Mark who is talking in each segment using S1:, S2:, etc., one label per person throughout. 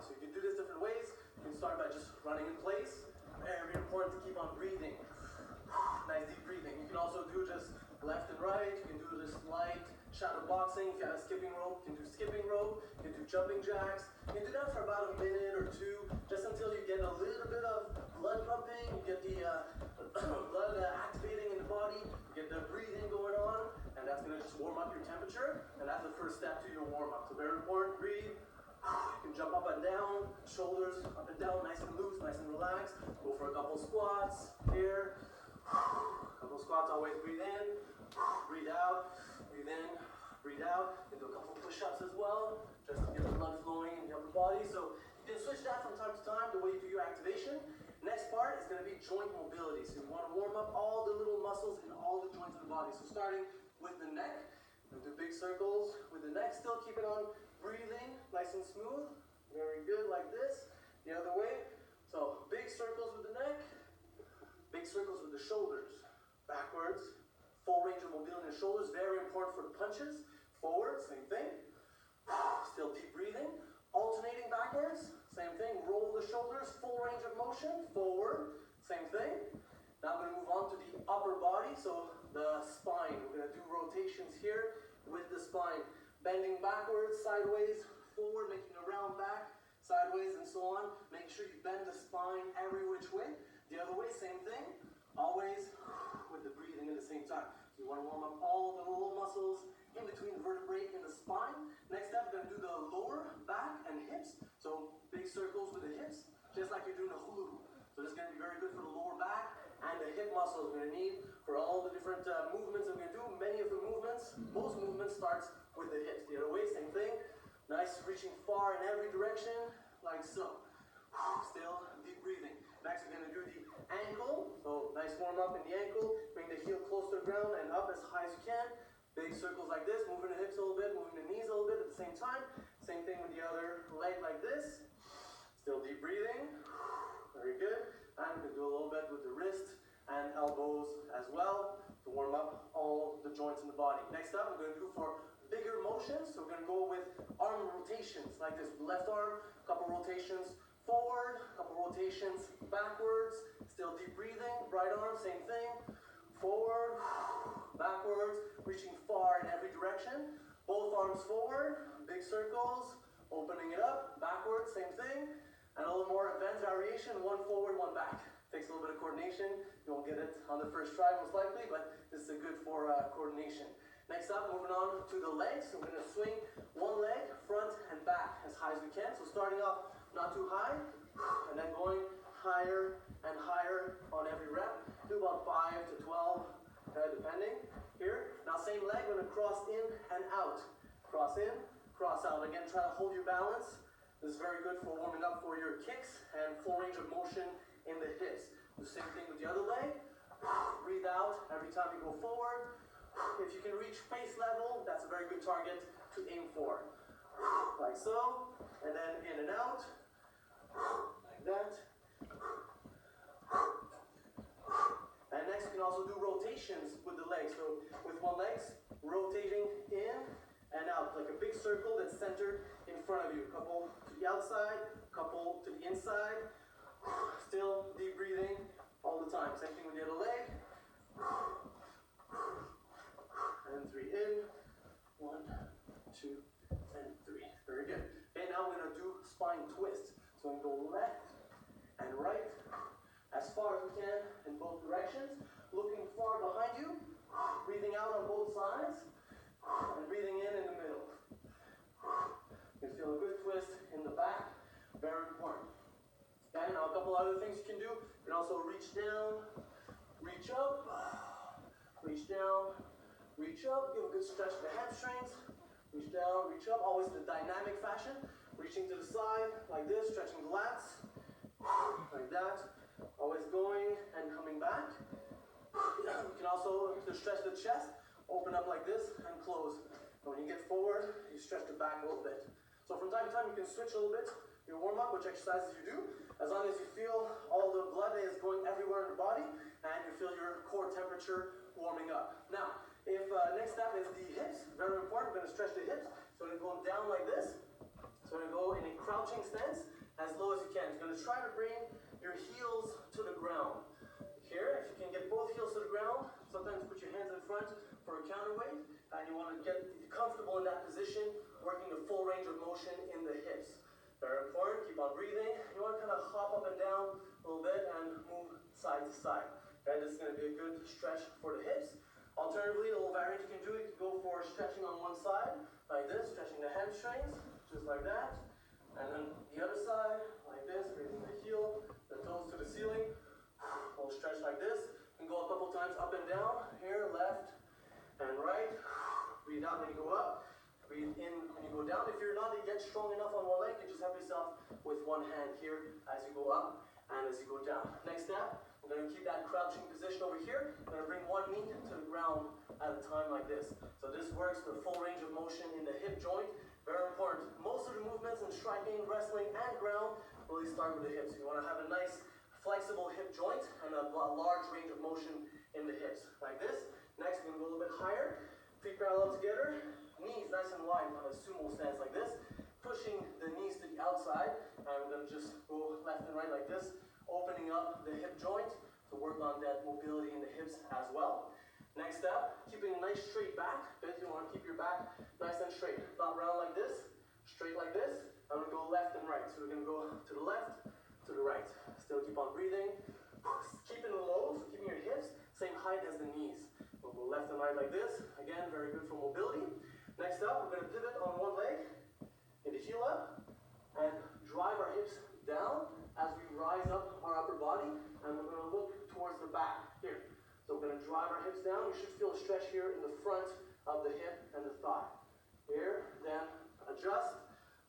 S1: So you can do this different ways. You can start by just running in place. Very important to keep on breathing. Nice deep breathing. You can also do just left and right. You can do this light shadow boxing. If you have a skipping rope, you can do skipping rope. You can do jumping jacks. You can do that for about a minute or two, just until you get a little bit of blood pumping. You get the blood activating in the body. You get the breathing going on, and that's going to just warm up your temperature. And that's the first step to your warm up. So very important. Breathe. You can jump up and down, shoulders up and down, nice and loose, nice and relaxed. Go for a couple squats here. Couple squats, always breathe in, breathe out, breathe in, breathe out. You can do a couple push-ups as well, just to get the blood flowing in your upper body. So you can switch that from time to time, the way you do your activation. Next part is going to be joint mobility. So you want to warm up all the little muscles in all the joints of the body. So starting with the neck, we'll do big circles with the neck, still keep it on breathing, nice and smooth. Very good, like this. The other way. So big circles with the neck, big circles with the shoulders. Backwards, full range of mobility in the shoulders, very important for the punches. Forward, same thing. Still deep breathing. Alternating backwards, same thing. Roll the shoulders, full range of motion. Forward, same thing. Now I'm going to move on to the upper body, so the spine. We're going to do rotations here with the spine. Bending backwards, sideways, forward, making a round back, sideways, and so on. Make sure you bend the spine every which way. The other way, same thing. Always with the breathing at the same time. So you want to warm up all the little muscles in between the vertebrae in the spine. Next step, we're going to do the lower back and hips. So big circles with the hips, just like you're doing a hula hoop. So this is going to be very good for the lower back and the hip muscles we're going to need for all the different movements that we're going to do. Many of the movements, most movements starts with the hips. The other way, same thing. Nice, reaching far in every direction, like so. Still deep breathing. Next, we're going to do the ankle. So nice warm up in the ankle. Bring the heel close to the ground and up as high as you can. Big circles like this. Moving the hips a little bit, moving the knees a little bit at the same time. Same thing with the other leg like this. Still deep breathing. Very good. And we can do a little bit with the wrist and elbows as well to warm up all the joints in the body. Next up, we're going to do for bigger motions. So we're going to go with arm rotations like this. Left arm, couple rotations forward, couple rotations backwards. Still deep breathing. Right arm, same thing. Forward, backwards, reaching far in every direction. Both arms forward, big circles, opening it up, backwards, same thing. And a little more advanced variation, one forward, one back. Takes a little bit of coordination. You won't get it on the first try most likely, but this is good for coordination. Next up, moving on to the legs. So we're going to swing one leg, front and back, as high as we can. So starting off not too high, and then going higher and higher on every rep. Do about 5 to 12, depending. Here. Now same leg, we're going to cross in and out. Cross in, cross out. Again, try to hold your balance. This is very good for warming up for your kicks and full range of motion in the hips. The same thing with the other leg. Breathe out every time you go forward. If you can reach face level, that's a very good target to aim for. Like so. And then in and out. Like that. And next, you can also do rotations with the legs. So with one leg, rotating in and out, like a big circle that's centered in front of you. Couple to the outside, couple to the inside. Still deep breathing all the time. Same thing with the other leg. And 3 in. 1, 2, and 3. Very good. Okay, now we're going to do spine twist. So we go left and right as far as we can in both directions. Looking far behind you. Breathing out on both sides. And breathing in the middle. You can feel a good twist in the back. Very important. Okay, now a couple other things you can do. You can also reach down, reach up, reach down, reach up. Give a good stretch to the hamstrings. Reach down, reach up. Always in a dynamic fashion. Reaching to the side like this, stretching the lats. Like that. Always going and coming back. You can also stretch the chest. Open up like this and close. And when you get forward, you stretch the back a little bit. So from time to time, you can switch a little bit your warm up, which exercises you do, as long as you feel all the blood is going everywhere in the body and you feel your core temperature warming up. Now, if next step is the hips, very important. We're going to stretch the hips. So we're going to go down like this. So we're going to go in a crouching stance. as low as you can. You're going to try to bring your heels to the ground. Here, if you can get both heels to the ground, sometimes put your hands in front for a counterweight, and you want to get comfortable in that position, working the full range of motion in the hips. Very important, keep on breathing. You want to kind of hop up and down a little bit and move side to side. Okay, this is going to be a good stretch for the hips. Alternatively, a little variant you can do, you can go for stretching on one side, like this, stretching the hamstrings, just like that. And then the other side, like this, raising the heel, the toes to the ceiling. A little stretch like this. You can go a couple times up and down, here, left and right. Breathe out when you go up. Breathe in when you go down. If you're not yet strong enough on one leg, you just help yourself with one hand here as you go up and as you go down. Next step, I'm going to keep that crouching position over here. I'm going to bring one knee to the ground at a time like this. So this works the full range of motion in the hip joint. Very important. Most of the movements in striking, wrestling, and ground really start with the hips. You want to have a nice flexible hip joint and a large range of motion in the hips, like this. Next, we're going to go a little bit higher. Feet parallel together, knees nice and wide on a sumo stance like this. Pushing the knees to the outside, and we're going to just go left and right like this, opening up the hip joint to work on that mobility in the hips as well. Next step, keeping a nice straight back. Okay, you want to keep your back nice and straight. Not round like this, straight like this. I'm going to go left and right. So we're going to go to the left, to the right. Still keep on breathing. Keeping it low, so keeping your hips same height as the knees. We'll go left and right like this. Again, very good for mobility. Next up, we're going to pivot on one leg, get the heel up, and drive our hips down as we rise up our upper body, and we're going to look towards the back here. So we're going to drive our hips down. You should feel a stretch here in the front of the hip and the thigh. Here, then adjust,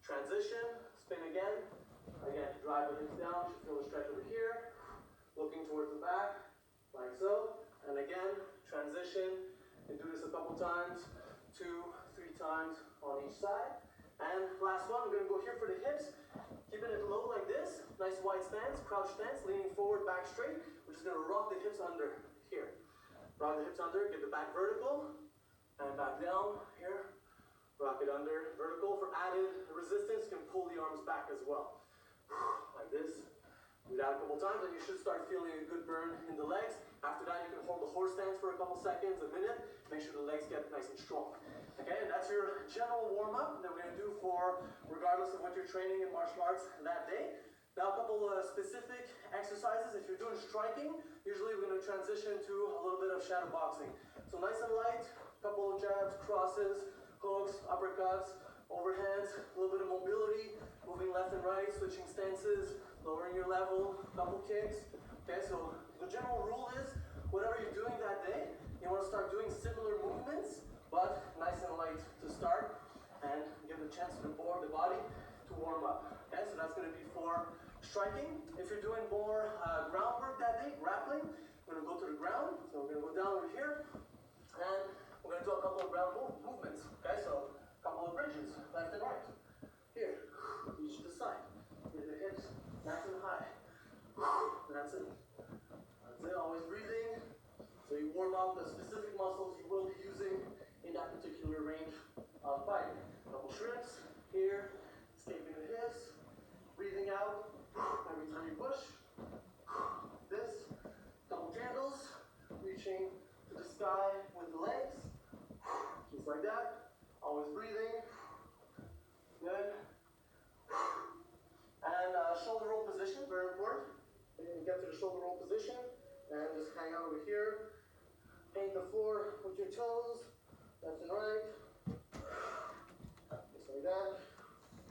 S1: transition, spin again. Again, drive the hips down. You should feel a stretch over here. Looking towards the back, like so. And again, transition. You can do this a couple times, 2, 3 times on each side. And last one, we're going to go here for the hips. Keeping it low like this. Nice wide stance, crouch stance, leaning forward, back straight. We're just going to rock the hips under here. Rock the hips under, get the back vertical, and back down here. Rock it under, vertical. For added resistance, you can pull the arms back as well. Like this. Do that a couple times, and you should start feeling a good burn in the legs. After that, you can hold the horse stance for a couple seconds, a minute. Make sure the legs get nice and strong. Okay, and that's your general warm-up that we're going to do for regardless of what you're training in martial arts that day. Now, a couple specific exercises. If you're doing striking, usually we're going to transition to a little bit of shadow boxing. So nice and light, a couple of jabs, crosses, hooks, uppercuts, overhands, a little bit of mobility, moving left and right, switching stances, lowering your level, couple kicks. Okay, so the general rule is, whatever you're doing that day, you want to start doing similar movements, but nice and light to start, and give the chance to the body to warm up. Okay, so that's going to be for striking. If you're doing more groundwork that day, grappling, we're going to go to the ground. So we're going to go down over here, and we're going to do a couple of ground movements. Okay, so a couple of bridges, left and right. Here, each to the side. Get the hips nice and high. That's it. That's it, always breathing. So you warm up the specific muscles you will be using in that particular range of fighting. Couple shrimps here, escaping the hips, breathing out every time you push. This, couple candles, reaching to the sky with the legs, just like that. Always breathing. Good. And shoulder roll position, very important. You get to the shoulder roll position and just hang out over here. Paint the floor with your toes, left and right. Just like that.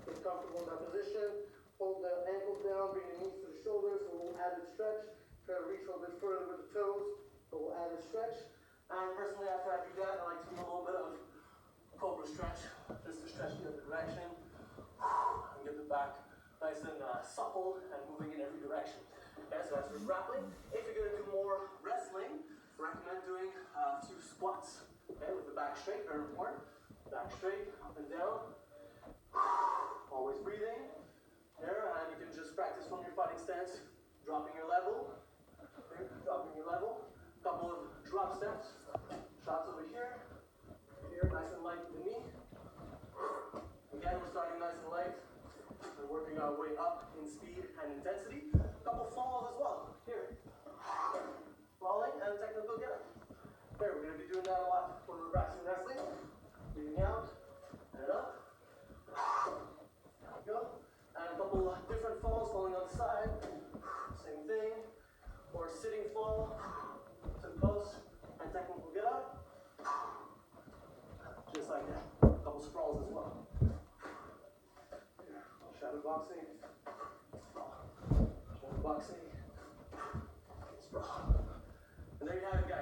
S1: Get comfortable in that position. Hold the ankles down, bring the knees to the shoulders, a little added stretch. Try to reach a little bit further with the toes, a little added stretch. And personally, after I do that, I like to do a little bit of cobra stretch, just to stretch the other direction. And get the back nice and supple and moving in every direction. Okay, so that's for grappling. If you're going to do more wrestling, recommend doing a few squats. Okay, with the back straight, very important. Back straight, up and down. Always breathing. There, and you can just practice from your fighting stance, dropping your level. Okay, dropping your level. Couple of drop steps. Shots over here. Here, nice and light with the knee. Again, we're starting nice and light and working our way going up in speed and intensity. A couple falls as well. Here. Falling and technical get up. There, we're going to be doing that a lot when we're practicing wrestling. Breathing out and up. There we go. And a couple different falls, falling on the side. Same thing. Or sitting fall to the post and technical get up. Just like that. A couple sprawls as well. Shadow boxing. Sprawl. Shadow boxing. Sprawl. And there you have it, guys.